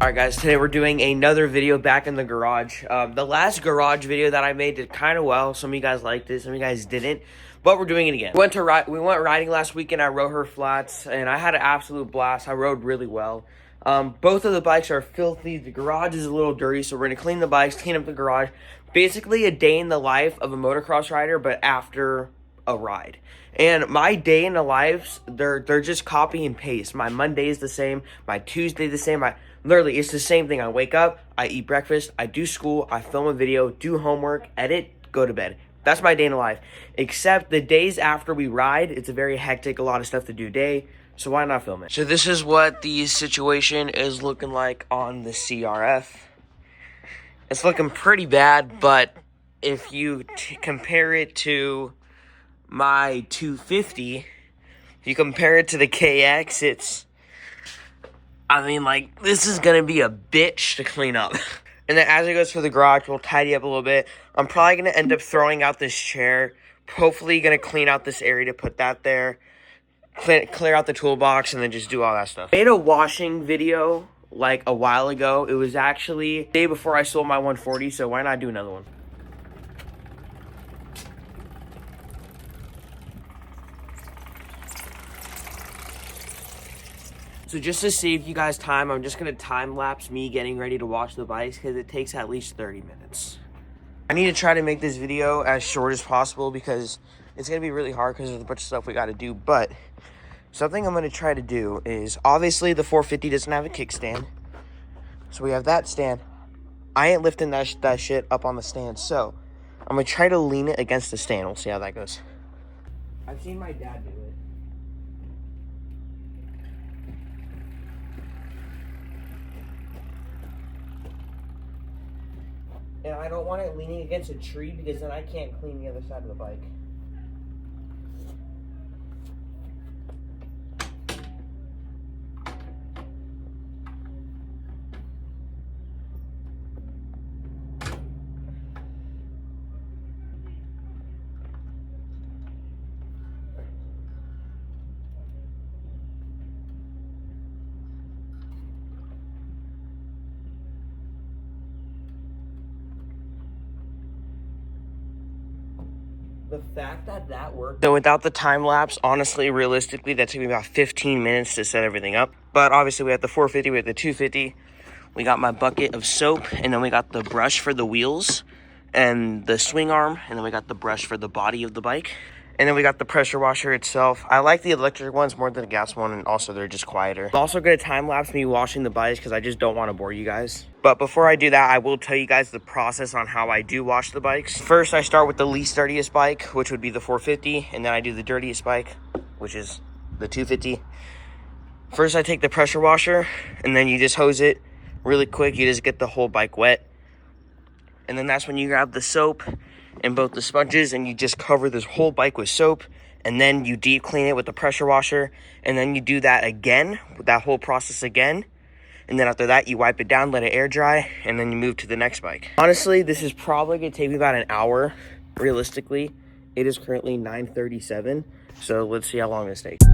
Alright guys, today we're doing another video back in the garage. The last garage video that I made did kind of well. Some of you guys liked it, some of you guys didn't. But we're doing it again. We went riding last weekend. I rode her flats and I had an absolute blast. I rode really well. Both of the bikes are filthy. The garage is a little dirty, so we're going to clean the bikes, clean up the garage. Basically a day in the life of a motocross rider, but after a ride. And my day in the lives, they're just copy and paste. My Monday is the same, my Tuesday the same. Literally, it's the same thing. I wake up, I eat breakfast, I do school, I film a video, do homework, edit, go to bed. That's my day in the life. Except the days after we ride, it's a very hectic, a lot of stuff to do day. So why not film it? So this is what the situation is looking like on the CRF. It's looking pretty bad, but if you compare it to my 250, if you compare it to the KX, it's... I mean, like, this is going to be a bitch to clean up. And then as it goes through the garage, we'll tidy up a little bit. I'm probably going to end up throwing out this chair. Hopefully going to clean out this area to put that there. Clear out the toolbox and then just do all that stuff. I made a washing video, like, a while ago. It was actually the day before I sold my 140, so why not do another one? So just to save you guys time, I'm just going to time-lapse me getting ready to wash the bikes because it takes at least 30 minutes. I need to try to make this video as short as possible because it's going to be really hard because there's a bunch of stuff we got to do. But something I'm going to try to do is, obviously the 450 doesn't have a kickstand. So we have that stand. I ain't lifting that shit up on the stand. So I'm going to try to lean it against the stand. We'll see how that goes. I've seen my dad do it. And I don't want it leaning against a tree because then I can't clean the other side of the bike. The fact that worked. So without the time lapse, honestly, realistically, that took me about 15 minutes to set everything up. But obviously we have the 450, we have the 250. We got my bucket of soap, and then we got the brush for the wheels and the swing arm, and then we got the brush for the body of the bike. And then we got the pressure washer itself. I like the electric ones more than the gas one, and also they're just quieter. I'm also going to time-lapse me washing the bikes because I just don't want to bore you guys. But before I do that, I will tell you guys the process on how I do wash the bikes. First, I start with the least dirtiest bike, which would be the 450, and then I do the dirtiest bike, which is the 250. First, I take the pressure washer, and then you just hose it really quick. You just get the whole bike wet. And then that's when you grab the soap and both the sponges, and you just cover this whole bike with soap, and then you deep clean it with the pressure washer, and then you do that again, that whole process again, and then after that you wipe it down, let it air dry, and then you move to the next bike. Honestly, this is probably gonna take me about an hour. Realistically, it is currently 9:37, so let's see how long this takes.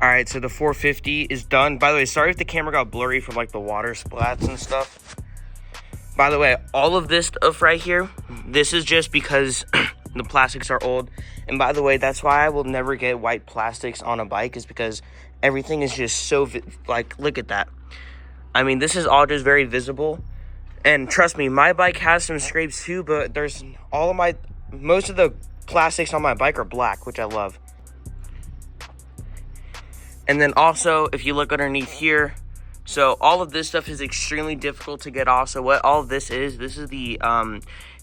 Alright, so the 450 is done. By the way, sorry if the camera got blurry from like the water splats and stuff. By the way, all of this stuff right here, this is just because the plastics are old. And by the way, that's why I will never get white plastics on a bike, is because everything is just so, like, look at that. I mean, this is all just very visible. And trust me, my bike has some scrapes too, but there's most of the plastics on my bike are black, which I love. And then also, if you look underneath here, so all of this stuff is extremely difficult to get off. So what all of this is the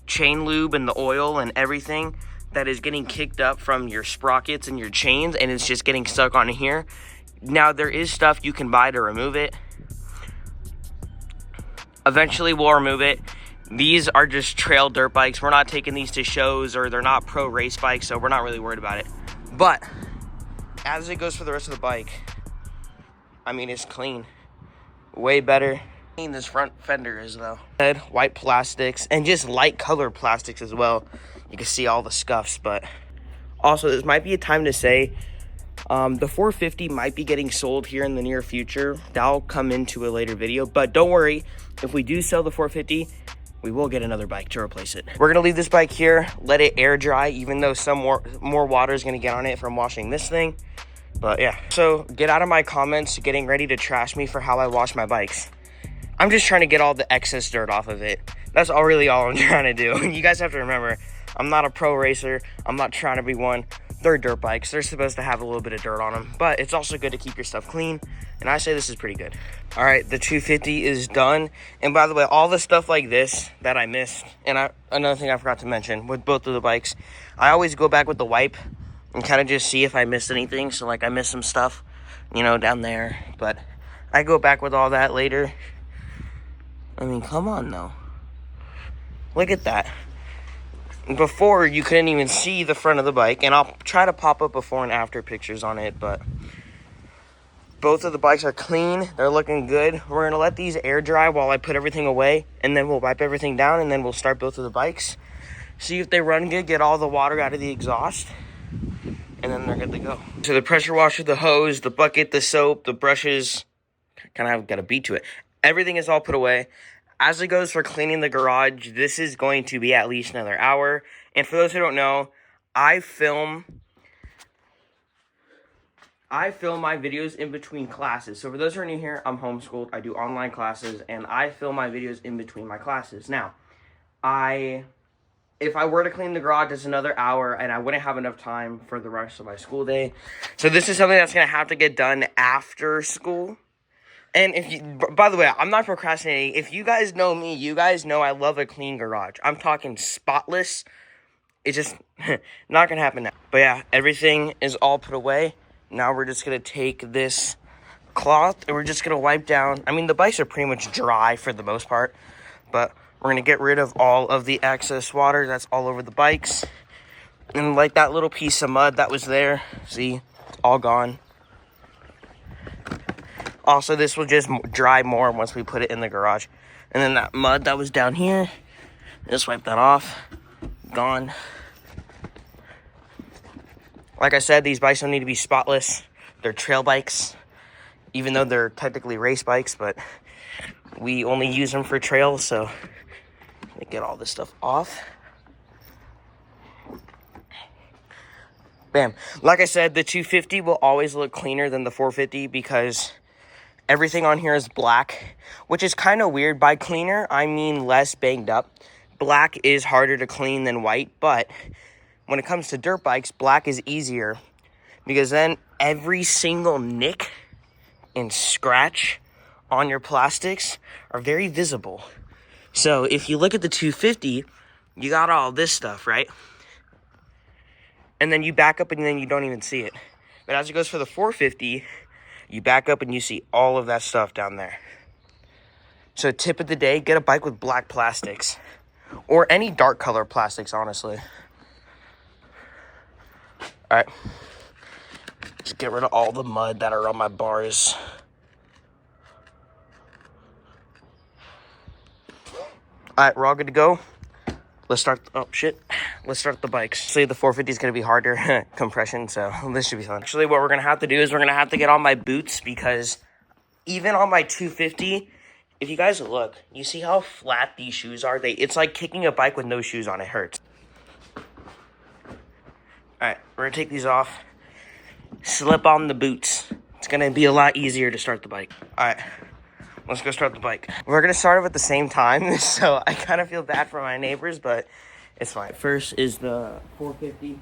chain lube and the oil and everything that is getting kicked up from your sprockets and your chains, and it's just getting stuck on here. Now, there is stuff you can buy to remove it. Eventually, we'll remove it. These are just trail dirt bikes. We're not taking these to shows, or they're not pro race bikes, so we're not really worried about it. But as it goes for the rest of the bike, I mean, it's clean. Way better. Clean this front fender is, though. White plastics and just light colored plastics as well. You can see all the scuffs, but also this might be a time to say the 450 might be getting sold here in the near future. That'll come into a later video, but don't worry, if we do sell the 450, we will get another bike to replace it. We're gonna leave this bike here, let it air dry, even though some more water is gonna get on it from washing this thing. But yeah, so get out of my comments getting ready to trash me for how I wash my bikes. I'm just trying to get all the excess dirt off of it. That's really all I'm trying to do. You guys have to remember, I'm not a pro racer. I'm not trying to be one. They're dirt bikes. They're supposed to have a little bit of dirt on them, but it's also good to keep your stuff clean, and I say this is pretty good. All right, the 250 is done. And by the way, all the stuff like this that I missed, and another thing I forgot to mention with both of the bikes, I always go back with the wipe and kind of just see if I missed anything. So like I missed some stuff, you know, down there, but I go back with all that later. I mean, come on though. Look at that. Before, you couldn't even see the front of the bike, and I'll try to pop up before and after pictures on it, but both of the bikes are clean. They're looking good. We're going to let these air dry while I put everything away, and then we'll wipe everything down, and then we'll start both of the bikes. See if they run good, get all the water out of the exhaust, and then they're good to go. So the pressure washer, the hose, the bucket, the soap, the brushes, kind of got a beat to it. Everything is all put away. As it goes for cleaning the garage, this is going to be at least another hour. And for those who don't know, I film my videos in between classes. So for those who are new here, I'm homeschooled. I do online classes, and I film my videos in between my classes. Now, if I were to clean the garage, it's another hour, and I wouldn't have enough time for the rest of my school day. So this is something that's going to have to get done after school. And if you, by the way, I'm not procrastinating. If you guys know me, you guys know I love a clean garage. I'm talking spotless. It's just not going to happen now. But yeah, everything is all put away. Now we're just going to take this cloth and we're just going to wipe down. I mean, the bikes are pretty much dry for the most part, but we're going to get rid of all of the excess water that's all over the bikes. And like that little piece of mud that was there, see, it's all gone. Also, this will just dry more once we put it in the garage. And then that mud that was down here, just wipe that off. Gone. Like I said, these bikes don't need to be spotless. They're trail bikes, even though they're technically race bikes, but we only use them for trails, so let me get all this stuff off. Bam. Like I said, the 250 will always look cleaner than the 450 because everything on here is black, which is kind of weird. By cleaner, I mean less banged up. Black is harder to clean than white, but when it comes to dirt bikes, black is easier because then every single nick and scratch on your plastics are very visible. So if you look at the 250, you got all this stuff, right? And then you back up and then you don't even see it. But as it goes for the 450, you back up and you see all of that stuff down there. So tip of the day, get a bike with black plastics. Or any dark color plastics, honestly. Alright. Just get rid of all the mud that are on my bars. Alright, we're all good to go. Let's start, let's start the bikes. Say the 450 is going to be harder compression, so this should be fun. Actually, what we're going to have to do is we're going to have to get on my boots because even on my 250, if you guys look, you see how flat these shoes are? It's like kicking a bike with no shoes on. It hurts. Alright, we're going to take these off. Slip on the boots. It's going to be a lot easier to start the bike. Alright. Let's go start the bike. We're going to start it at the same time, so I kind of feel bad for my neighbors, but it's fine. First is the 450.